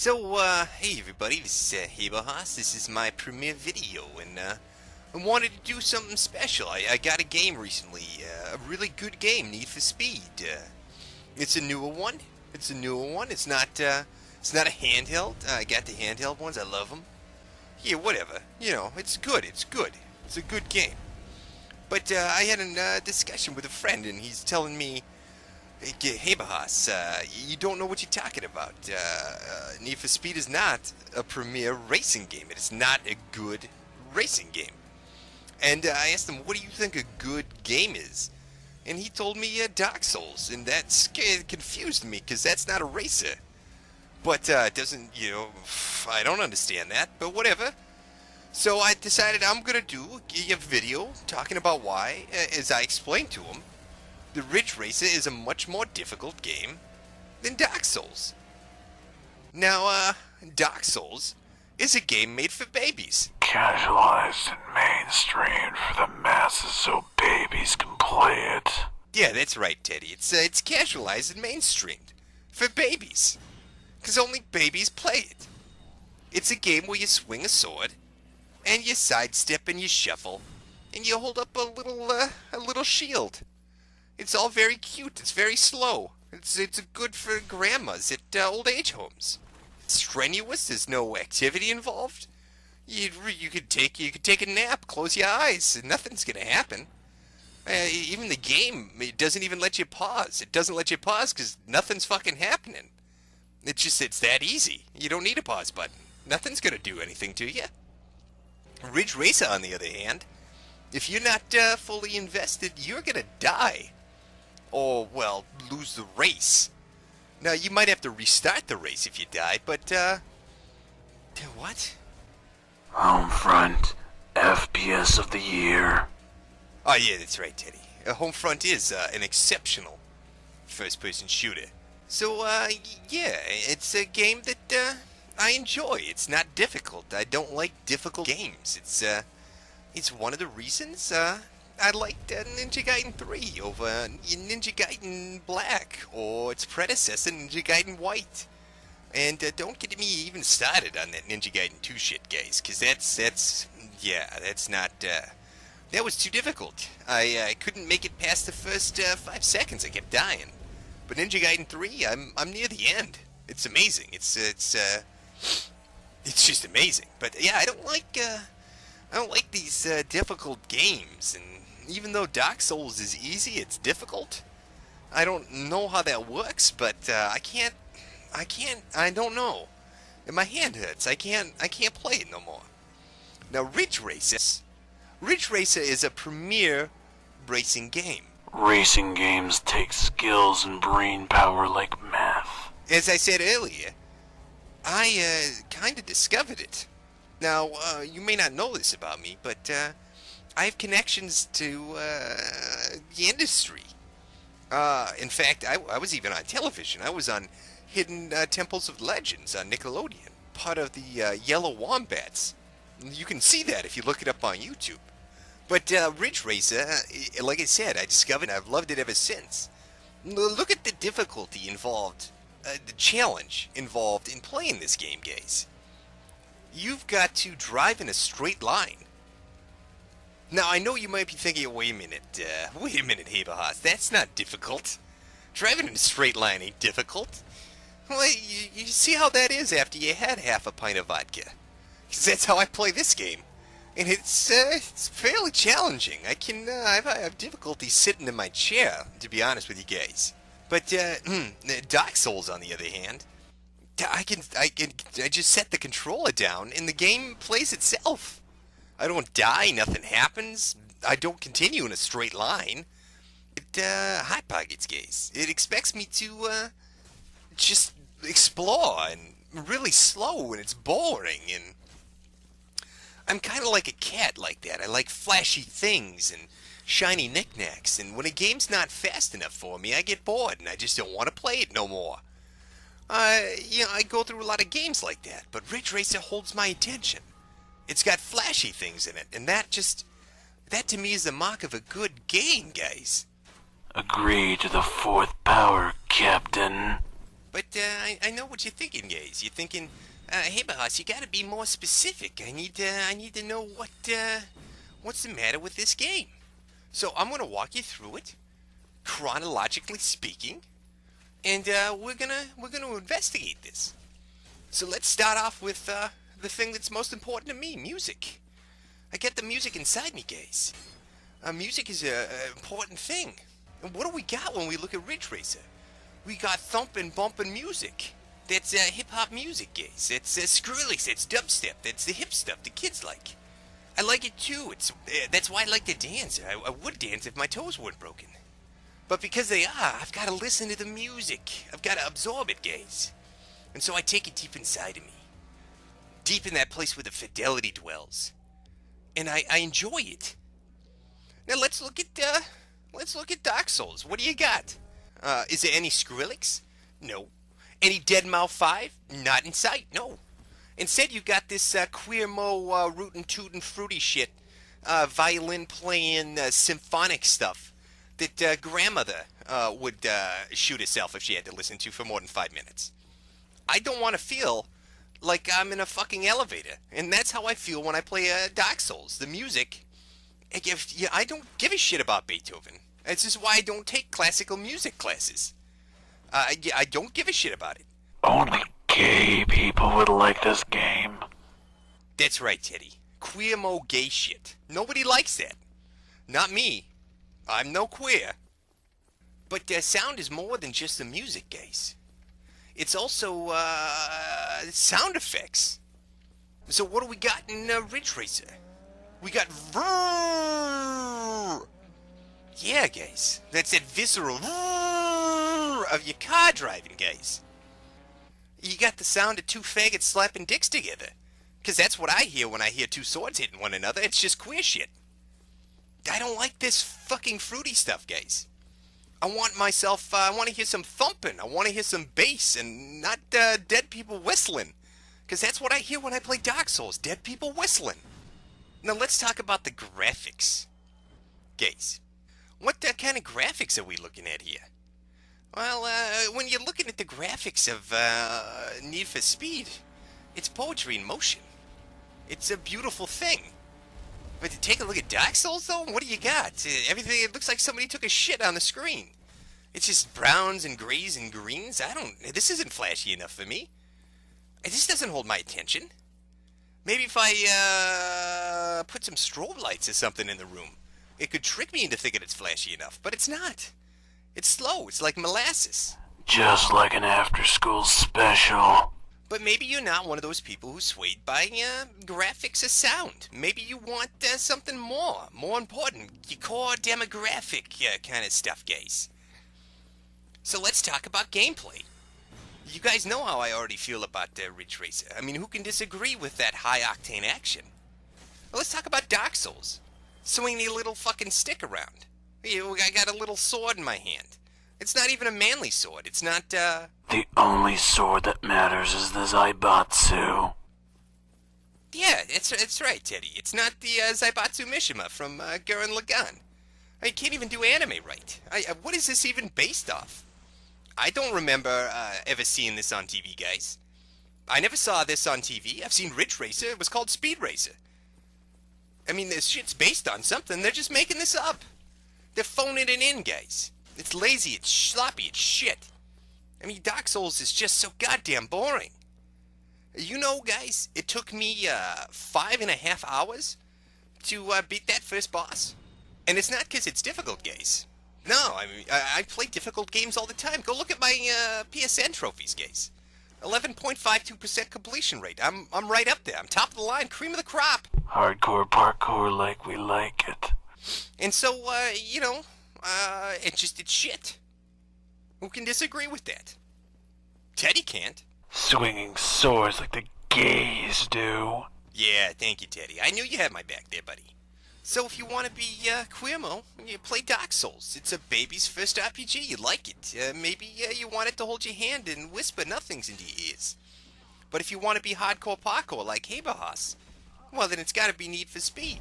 Hey everybody, this is Haberhaus. This is my premiere video, and I wanted to do something special. I got a game recently, a really good game, Need for Speed. It's a newer one. It's it's not a handheld. I got the handheld ones. I love them. Yeah, whatever. You know, it's good. It's good. It's a good game. But I had a discussion with a friend, and he's telling me, hey, Bahas, you don't know what you're talking about. Need for Speed is not a premier racing game. It is not a good racing game. And I asked him, what do you think a good game is? And he told me Dark Souls, and that confused me, because that's not a racer. But it doesn't, I don't understand that, but whatever. So I decided I'm going to do a video talking about why, as I explained to him, the Ridge Racer is a much more difficult game than Dark Souls. Now, Dark Souls is a game made for babies. Casualized and mainstreamed for the masses so babies can play it. Yeah, that's right, Teddy. It's casualized and mainstreamed for babies. Because only babies play it. It's a game where you swing a sword, and you sidestep and you shuffle, and you hold up a little shield. It's all very cute. It's very slow. It's good for grandmas at old age homes. It's strenuous. There's no activity involved. You could take a nap, close your eyes, and nothing's gonna happen. Even the game, it doesn't even let you pause. It doesn't let you pause because nothing's fucking happening. It's that easy. You don't need a pause button. Nothing's gonna do anything to you. Ridge Racer, on the other hand, if you're not fully invested, you're gonna die. Or, well, lose the race. Now, you might have to restart the race if you die, but, what? Homefront, FPS of the year. Oh, yeah, that's right, Teddy. Homefront is an exceptional first-person shooter. So, yeah, it's a game that, I enjoy. It's not difficult. I don't like difficult games. It's one of the reasons, I liked Ninja Gaiden 3 over Ninja Gaiden Black, or its predecessor, Ninja Gaiden White. And don't get me even started on that Ninja Gaiden 2 shit, guys, because that's not, that was too difficult. I couldn't make it past the first 5 seconds. I kept dying. But Ninja Gaiden 3, I'm near the end. It's amazing. It's just amazing. But yeah, I don't like these difficult games, and even though Dark Souls is easy, it's difficult. I don't know how that works, but I don't know. And my hand hurts. I can't play it no more. Now, Ridge Racer is a premier racing game. Racing games take skills and brain power like math. As I said earlier, I kind of discovered it. Now, you may not know this about me, but I have connections to the industry. In fact, I was even on television. I was on Hidden Temples of Legends on Nickelodeon, part of the Yellow Wombats. You can see that if you look it up on YouTube. But Ridge Racer, like I said, I discovered, and I've loved it ever since. Look at the difficulty involved, the challenge involved in playing this game, guys. You've got to drive in a straight line. Now, I know you might be thinking, wait a minute, Haberhaus, that's not difficult. Driving in a straight line ain't difficult. Well, you see how that is after you had half a pint of vodka. Because that's how I play this game. And it's fairly challenging. I have difficulty sitting in my chair, to be honest with you guys. But Dark Souls, on the other hand, I just set the controller down and the game plays itself. I don't die, nothing happens. I don't continue in a straight line. It hot pockets, guys. It expects me to just explore, and really slow, and it's boring, and I'm kind of like a cat like that. I like flashy things and shiny knickknacks, and when a game's not fast enough for me, I get bored, and I just don't want to play it no more. I go through a lot of games like that, but Ridge Racer holds my attention. It's got flashy things in it, and that to me is the mark of a good game, guys. Agree to the fourth power, Captain. But I know what you're thinking, guys. You're thinking, hey, boss, you gotta be more specific. I need to know what's the matter with this game. So I'm gonna walk you through it, chronologically speaking, and we're gonna investigate this. So let's start off with the thing that's most important to me: music. I get the music inside me, guys. Music is a important thing. And what do we got when we look at Ridge Racer? We got thumping, bumping music. That's hip-hop music, guys. It's Skrillex, it's dubstep, that's the hip stuff the kids like. I like it too. That's why I like to dance. I would dance if my toes weren't broken. But because they are, I've got to listen to the music. I've got to absorb it, guys. And so I take it deep inside of me. Deep in that place where the fidelity dwells. And I enjoy it. Now let's look at Dark Souls. What do you got? Is there any Skrillex? No. Any Deadmau 5? Not in sight, no. Instead, you got this queer-mo, rootin' tootin' fruity shit, violin playing symphonic stuff that grandmother would shoot herself if she had to listen to for more than 5 minutes. I don't want to feel like I'm in a fucking elevator, and that's how I feel when I play Dark Souls. The music, I don't give a shit about Beethoven. This is why I don't take classical music classes. I don't give a shit about it. Only gay people would like this game. That's right, Teddy. Queer mo gay shit. Nobody likes that. Not me. I'm no queer. But sound is more than just the music, guys. It's also sound effects. So what do we got in Ridge Racer? We got vrrrr. Yeah, guys. That's that visceral vrrrr of your car driving, guys. You got the sound of two faggots slapping dicks together. Because that's what I hear when I hear two swords hitting one another. It's just queer shit. I don't like this fucking fruity stuff, guys. I want to hear some thumping. I want to hear some bass and not dead people whistling. Because that's what I hear when I play Dark Souls. Dead people whistling. Now let's talk about the graphics. Guys, what kind of graphics are we looking at here? Well, when you're looking at the graphics of Need for Speed, it's poetry in motion. It's a beautiful thing. But to take a look at Dark Souls, though, what do you got? Everything, it looks like somebody took a shit on the screen. It's just browns and grays and greens. This isn't flashy enough for me. This doesn't hold my attention. Maybe if I put some strobe lights or something in the room, it could trick me into thinking it's flashy enough, but it's not. It's slow. It's like molasses. Just like an after-school special. But maybe you're not one of those people who's swayed by graphics or sound. Maybe you want something more important, your core demographic kind of stuff, guys. So let's talk about gameplay. You guys know how I already feel about Ridge Racer. I mean, who can disagree with that high-octane action? Well, let's talk about Dark Souls. Swing the little fucking stick around. I got a little sword in my hand. It's not even a manly sword. It's not, The only sword that matters is the Zaibatsu. Yeah, it's right, Teddy. It's not the Zaibatsu Mishima from Gurren Lagann. I can't even do anime right. What is this even based off? I don't remember ever seeing this on TV, guys. I never saw this on TV. I've seen Ridge Racer. It was called Speed Racer. I mean, this shit's based on something. They're just making this up. They're phoning it in, guys. It's lazy, it's sloppy, it's shit. I mean, Dark Souls is just so goddamn boring. You know, guys, it took me 5.5 hours to beat that first boss. And it's not because it's difficult, guys. No, I mean, I play difficult games all the time. Go look at my PSN trophies, guys. 11.52% completion rate. I'm right up there. I'm top of the line, cream of the crop. Hardcore parkour like we like it. And so, it's shit. Who can disagree with that? Teddy can't. Swinging swords like the gays do. Yeah, thank you, Teddy. I knew you had my back there, buddy. So if you want to be queermo, you play Dark Souls. It's a baby's first RPG. You like it. Maybe you want it to hold your hand and whisper nothings into your ears. But if you want to be hardcore parkour like Haberhaus, well, then it's got to be Need for Speed.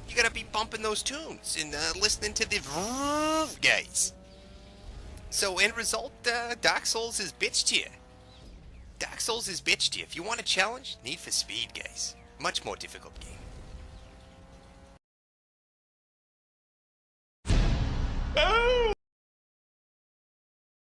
You got to be bumping those tunes and listening to the guys. So end result, Dark Souls is bitched you. Dark Souls is bitched you. If you want a challenge, Need for Speed, guys. Much more difficult game.